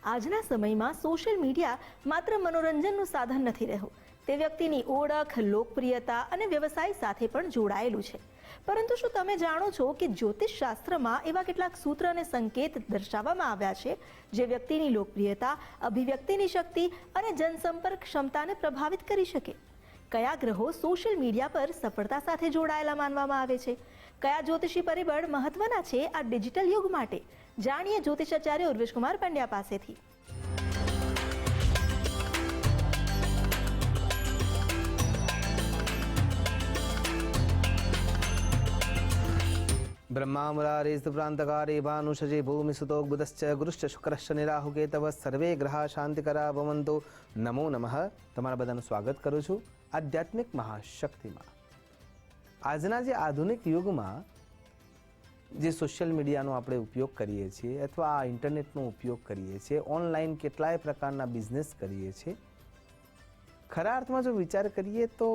આજના સમયમાં social media માત્ર મનોરંજનનું સાધન નથી રહ્યું, તે વ્યક્તિની ઓળખ, લોકપ્રિયતા અને વ્યવસાય સાથે પણ જોડાયેલું છે. પરંતુ શું તમે જાણો છો કે જ્યોતિષ શાસ્ત્રમાં એવા કેટલાક સૂત્ર અને સંકેત દર્શાવવામાં આવ્યા છે જે વ્યક્તિની લોકપ્રિયતા, અભિવ્યક્તિની શક્તિ અને જનસંપર્ક ક્ષમતાને પ્રભાવિત કરી શકે? કયા ગ્રહો સોશિયલ મીડિયા પર સફળતા સાથે જોડાયેલા માનવામાં આવે છે? કયા જ્યોતિષી પરિબળ મહત્વના છે આ ડિજિટલ યુગ માટે? જાણીએ જ્યોતિષાચાર્ય ઉર્વેશ કુમાર પંડ્યા પાસેથી. ब्रह्मा मुरारेस्तु प्रांतकारे भानुषजे भूमि सुतो बुधश्च गुरुश्च शुक्रश्च निराहु केतव सर्वे ग्रहा शांतिकरा भवन्तु. नमो नमः. તમારા બધાનું સ્વાગત કરું છું આધ્યાત્મિક મહાશક્તિમાં. આજના જે આધુનિક યુગમાં જે સોશિયલ મીડિયાનો આપણે ઉપયોગ કરીએ છીએ અથવા આ ઇન્ટરનેટનો ઉપયોગ કરીએ છીએ, ઓનલાઈન કેટલાય પ્રકારના બિઝનેસ કરીએ છીએ, ખરા અર્થમાં જો વિચાર કરીએ તો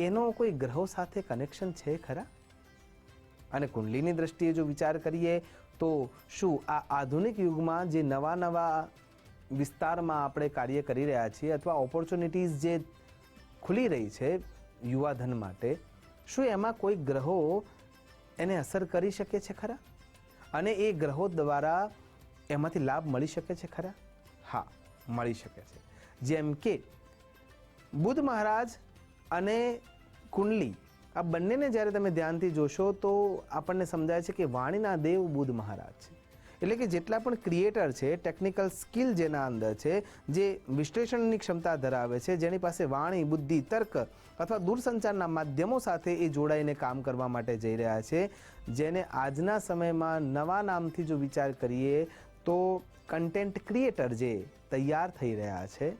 એનો કોઈ ગ્રહો સાથે કનેક્શન છે ખરા? અને કુંડલીની દ્રષ્ટિએ જો વિચાર કરીએ તો શું આ આધુનિક યુગમાં જે નવા વિસ્તારમાં આપણે કાર્ય કરી રહ્યા છીએ અથવા ઓપોર્ચ્યુનિટીઝ જે ખુલી રહી છે યુવાધન માટે, શું એમાં કોઈ ગ્રહો એને અસર કરી શકે છે ખરા? અને એ ગ્રહો દ્વારા એમાંથી લાભ મળી શકે છે ખરા? હા, મળી શકે છે. જેમ કે બુધ મહારાજ અને કુંડલી, આ બંનેને જ્યારે તમે ધ્યાનથી જોશો તો આપણને સમજાય છે કે વાણીના દેવ બુધ મહારાજ છે. એટલે કે જેટલા પણ ક્રિએટર છે, ટેકનિકલ સ્કિલ જેના અંદર છે, જે વિશ્લેષણની ક્ષમતા ધરાવે છે, જેની પાસે વાણી, બુદ્ધિ, તર્ક અથવા દૂરસંચારના માધ્યમો સાથે એ જોડાઈને કામ કરવા માટે જઈ રહ્યા છે, જેને આજના સમયમાં નવા નામથી જો વિચાર કરીએ તો કન્ટેન્ટ ક્રિએટર જે તૈયાર થઈ રહ્યા છે,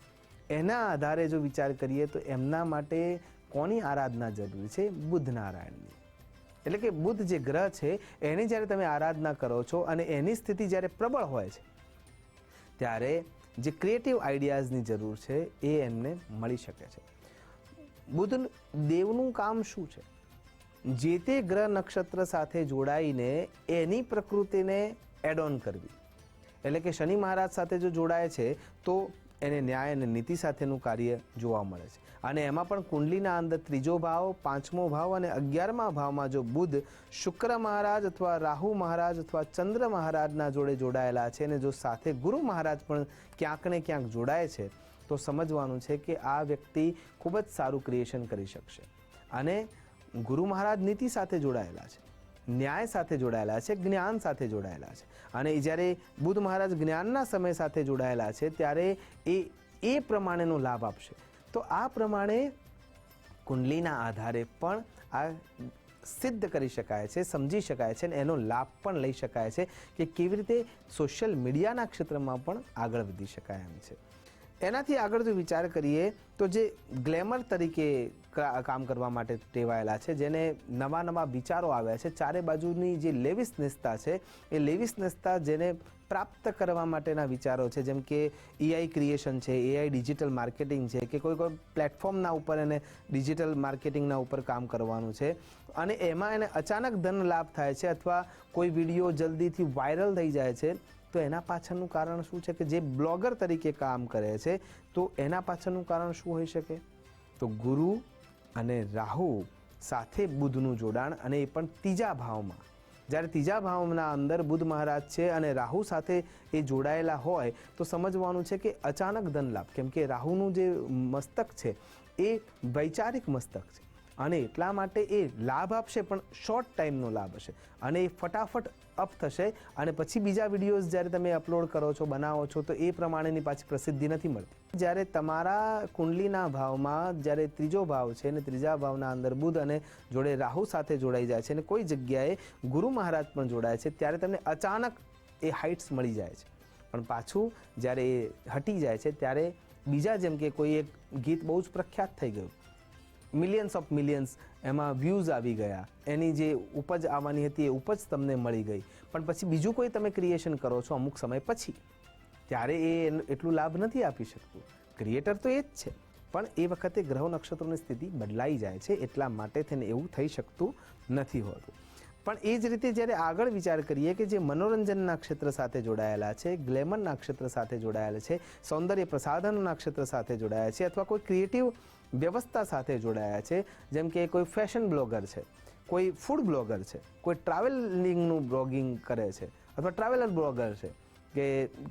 એના આધારે જો વિચાર કરીએ તો એમના માટે કોની આરાધના જરૂરી છે? બુધ નારાયણની. એટલે કે બુધ જે ગ્રહ છે એની જ્યારે તમે આરાધના કરો છો અને એની સ્થિતિ જ્યારે પ્રબળ હોય છે ત્યારે જે ક્રિએટિવ આઈડિયાઝની જરૂર છે એ એમને મળી શકે છે. બુધ દેવનું કામ શું છે? જે તે ગ્રહ નક્ષત્ર સાથે જોડાઈને એની પ્રકૃતિને એડ ઓન કરવી. એટલે કે શનિ મહારાજ સાથે જો જોડાય છે તો એને ન્યાય અને નીતિ સાથેનું કાર્ય જોવા મળે છે. અને એમાં પણ કુંડલીના અંદર 3જો ભાવ, 5મો ભાવ અને 11મા ભાવમાં જો બુધ શુક્ર મહારાજ અથવા રાહુ મહારાજ અથવા ચંદ્ર મહારાજના જોડે જોડાયેલા છે અને જો સાથે ગુરુ મહારાજ પણ ક્યાંક ને ક્યાંક જોડાય છે તો સમજવાનું છે કે આ વ્યક્તિ ખૂબ જ સારું ક્રિએશન કરી શકશે. અને ગુરુ મહારાજ નીતિ સાથે જોડાયેલા છે, ન્યાય સાથે જોડાયેલા છે, જ્ઞાન સાથે જોડાયેલા છે. અને જ્યારે બુધ મહારાજ જ્ઞાનના સમય સાથે જોડાયેલા છે ત્યારે એ પ્રમાણેનો લાભ આપશે. તો આ પ્રમાણે કુંડલીના આધારે પણ આ સિદ્ધ કરી શકાય છે, સમજી શકાય છે અને એનો લાભ પણ લઈ શકાય છે કે કેવી રીતે સોશિયલ મીડિયાના ક્ષેત્રમાં પણ આગળ વધી શકાય એમ છે. એનાથી આગળ જો વિચાર કરીએ તો જે ગ્લેમર તરીકે કામ કરવા માટે ટેવાયેલા છે, જેને નવા વિચારો આવ્યા છે, ચારે બાજુની જે લેવિસનેસતા છે એ લેવિસનેસતા જેને પ્રાપ્ત કરવા માટેના વિચારો છે, જેમ કે એઆઈ ક્રિએશન છે, એઆઈ ડિજિટલ માર્કેટિંગ છે, કે કોઈ પ્લેટફોર્મના ઉપર એને ડિજિટલ માર્કેટિંગના ઉપર કામ કરવાનું છે અને એમાં એને અચાનક ધન લાભ થાય છે અથવા કોઈ વિડીયો જલ્દીથી વાયરલ થઈ જાય છે, તો એના પાછળનું કારણ શું છે? કે જે બ્લોગર તરીકે કામ કરે છે તો એના પાછળનું કારણ શું હોઈ શકે? તો ગુરુ અને રાહુ સાથે બુધનું જોડાણ, અને એ પણ 3જા ભાવમાં. જ્યારે 3જા ભાવના અંદર બુધ મહારાજ છે અને રાહુ સાથે એ જોડાયેલા હોય તો સમજવાનું છે કે અચાનક ધન લાભ. કેમ કે રાહુનું જે મસ્તક છે એ વૈચારિક મસ્તક છે અને એટલા માટે એ લાભ આપશે પણ શોર્ટ ટાઈમનો લાભ હશે અને એ ફટાફટ અપ થશે અને પછી બીજા વિડીયોઝ જ્યારે તમે અપલોડ કરો છો, બનાવો છો તો એ પ્રમાણેની પાછી પ્રસિદ્ધિ નથી મળતી. જ્યારે તમારા કુંડલીના ભાવમાં જ્યારે 3જો ભાવ છે અને 3જા ભાવના અંદર બુધ અને જોડે રાહુ સાથે જોડાઈ જાય છે અને કોઈ જગ્યાએ ગુરુ મહારાજ પણ જોડાય છે ત્યારે તમને અચાનક એ હાઇટ્સ મળી જાય છે. પણ પાછું જ્યારે એ હટી જાય છે ત્યારે બીજા, જેમ કે કોઈ એક ગીત બહુ જ પ્રખ્યાત થઈ ગયું, મિલિયન્સ ઓફ મિલિયન્સ એમાં વ્યૂઝ આવી ગયા, એની જે ઉપજ આવવાની હતી એ ઉપજ તમને મળી ગઈ, પણ પછી બીજું કોઈ તમે ક્રિએશન કરો છો અમુક સમય પછી, ત્યારે એ એટલું લાભ નથી આપી શકતું. ક્રિએટર તો એ જ છે, પણ એ વખતે ગ્રહ નક્ષત્રોની સ્થિતિ બદલાઈ જાય છે, એટલા માટે થઈને એવું થઈ શકતું નથી હોતું. પણ એ જ રીતે જ્યારે આગળ વિચાર કરીએ કે જે મનોરંજનના ક્ષેત્ર સાથે જોડાયેલા છે, ગ્લેમરના ક્ષેત્ર સાથે જોડાયેલા છે, સૌંદર્ય પ્રસાધનના ક્ષેત્ર સાથે જોડાયા છે, અથવા કોઈ ક્રિએટિવ વ્યવસ્થા સાથે જોડાયા છે, જેમ કે કોઈ ફેશન બ્લોગર છે, કોઈ ફૂડ બ્લોગર છે, કોઈ ટ્રાવેલિંગનું બ્લોગિંગ કરે છે, અથવા ટ્રાવેલર બ્લોગર છે કે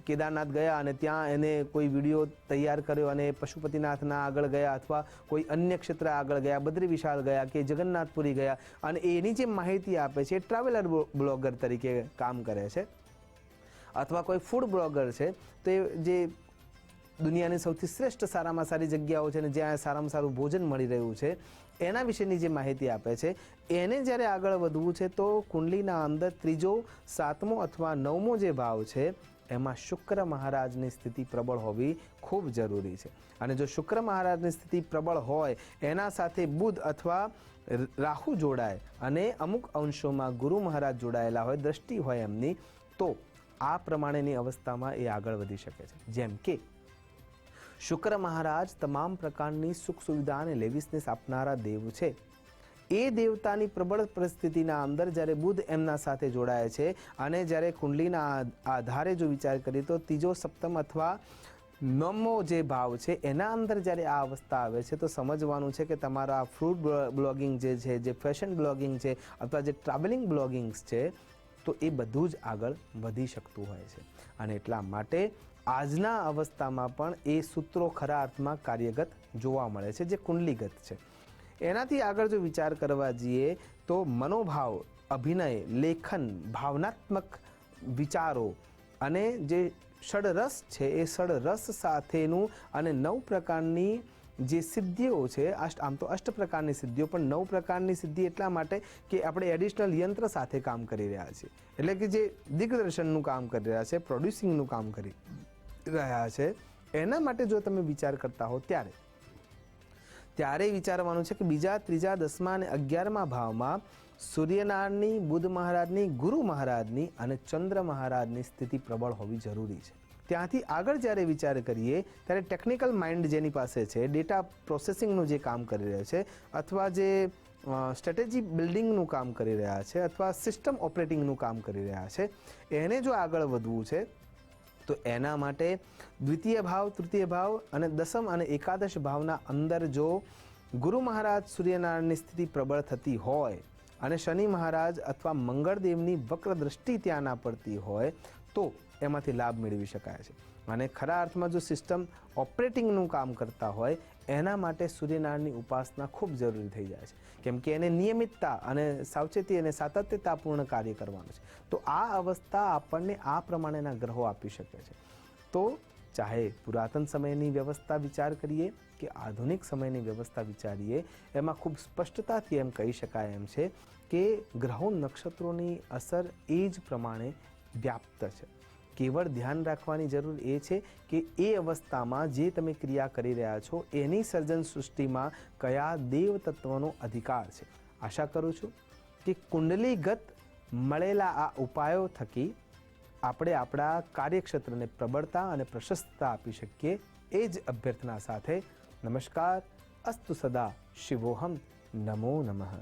કેદારનાથ ગયા અને ત્યાં એને કોઈ વિડીયો તૈયાર કર્યો અને પશુપતિનાથના આગળ ગયા, અથવા કોઈ અન્ય ક્ષેત્ર આગળ ગયા, બદ્રી વિશાળ ગયા કે જગન્નાથપુરી ગયા, અને એની જે માહિતી આપે છે એ ટ્રાવેલર બ્લોગર તરીકે કામ કરે છે. અથવા કોઈ ફૂડ બ્લોગર છે તો એ જે દુનિયાની સૌથી શ્રેષ્ઠ સારામાં સારી જગ્યાઓ છે ને જ્યાં સારામાં સારું ભોજન મળી રહ્યું છે એના વિશેની જે માહિતી આપે છે, એને જ્યારે આગળ વધવું છે તો કુંડલીના અંદર ત્રીજો, સાતમો અથવા નવમો જે ભાવ છે એમાં શુક્ર મહારાજની સ્થિતિ પ્રબળ હોવી ખૂબ જરૂરી છે. અને જો શુક્ર મહારાજની સ્થિતિ પ્રબળ હોય, એના સાથે બુધ અથવા રાહુ જોડાય અને અમુક અંશોમાં ગુરુ મહારાજ જોડાયેલા હોય, દ્રષ્ટિ હોય એમની, તો આ પ્રમાણેની અવસ્થામાં એ આગળ વધી શકે છે. જેમ કે શુક્ર મહારાજ તમામ પ્રકારની સુખ સુવિધા અને લેવિસનેસ આપનારા દેવ છે. એ દેવતાની પ્રબળ પરિસ્થિતિના અંદર જ્યારે બુધ એમના સાથે જોડાય છે અને જ્યારે કુંડલીના આધારે જો વિચાર કરીએ તો ત્રીજો, સપ્તમ અથવા નવમો જે ભાવ છે એના અંદર જ્યારે આ અવસ્થા આવે છે તો સમજવાનું છે કે તમારા ફૂડ બ્લોગિંગ જે છે, જે ફેશન બ્લોગિંગ છે, અથવા જે ટ્રાવેલિંગ બ્લોગિંગ્સ છે, તો એ બધું જ આગળ વધી શકતું હોય છે. અને એટલા માટે આજના અવસ્થામાં પણ એ સૂત્રો ખરા અર્થમાં કાર્યગત જોવા મળે છે, જે કુંડલીગત છે. એનાથી આગળ જો વિચાર કરવા જઈએ તો મનોભાવ, અભિનય, લેખન, ભાવનાત્મક વિચારો અને જે ષડરસ છે એ ષડરસ સાથેનું અને 9 પ્રકારની જે સિદ્ધિઓ છે, આમ તો 8 પ્રકારની સિદ્ધિઓ, પણ 9 પ્રકારની સિદ્ધિ એટલા માટે કે આપણે એડિશનલ યંત્ર સાથે કામ કરી રહ્યા છીએ. એટલે કે જે દિગ્દર્શનનું કામ કરી રહ્યા છે, પ્રોડ્યુસિંગનું કામ કરી રહ્યા છે, એના માટે જો તમે વિચાર કરતા હો ત્યારે વિચારવાનું છે કે બીજા, ત્રીજા, 10મા અને 11મા ભાવમાં સૂર્યનારાયણની, બુધ મહારાજની, ગુરુ મહારાજની અને ચંદ્ર મહારાજની સ્થિતિ પ્રબળ હોવી જરૂરી છે. ત્યાંથી આગળ જ્યારે વિચાર કરીએ ત્યારે ટેકનિકલ માઇન્ડ જેની પાસે છે, ડેટા પ્રોસેસિંગનું જે કામ કરી રહ્યા છે, અથવા જે સ્ટ્રેટેજી બિલ્ડિંગનું કામ કરી રહ્યા છે, અથવા સિસ્ટમ ઓપરેટિંગનું કામ કરી રહ્યા છે, એને જો આગળ વધવું છે તો એના માટે દ્વિતીય ભાવ, તૃતીય ભાવ અને 10મ અને એકાદશ ભાવના અંદર જો ગુરુ મહારાજ સૂર્યનારાયણની સ્થિતિ પ્રબળ થતી હોય અને શનિ મહારાજ અથવા મંગળદેવની વક્ર દ્રષ્ટિ ત્યાં ના પડતી હોય તો એમાંથી લાભ મેળવી શકાય છે. અને ખરા અર્થમાં જો સિસ્ટમ ઓપરેટિંગનું કામ કરતા હોય એના માટે સૂર્યનારાયણની ઉપાસના ખૂબ જરૂરી થઈ જાય છે, કેમ કે એને નિયમિતતા અને સાવચેતી અને સાતત્યતાપૂર્ણ કાર્ય કરવાનું છે. તો આ અવસ્થા આપણને આ પ્રમાણેના ગ્રહો આપી શકે છે. તો ચાહે પુરાતન સમયની વ્યવસ્થા વિચાર કરીએ કે આધુનિક સમયની વ્યવસ્થા વિચારીએ, એમાં ખૂબ સ્પષ્ટતાથી એમ કહી શકાય એમ છે કે ગ્રહો, નક્ષત્રોની અસર એ જ પ્રમાણે વ્યાપ્ત છે. કેવળ ધ્યાન રાખવાની જરૂર એ છે કે એ અવસ્થામાં જે તમે ક્રિયા કરી રહ્યા છો એની સર્જન સૃષ્ટિમાં કયા દેવ તત્વનો અધિકાર છે. આશા કરું છું કે કુંડલીગત મળેલા આ ઉપાયો થકી આપણે આપણા કાર્યક્ષેત્રને પ્રબળતા અને પ્રશસ્તતા આપી શકીએ, એ જ અભ્યર્થના સાથે નમસ્કાર. અસ્તુ સદા શિવોહમ. નમો નમઃ.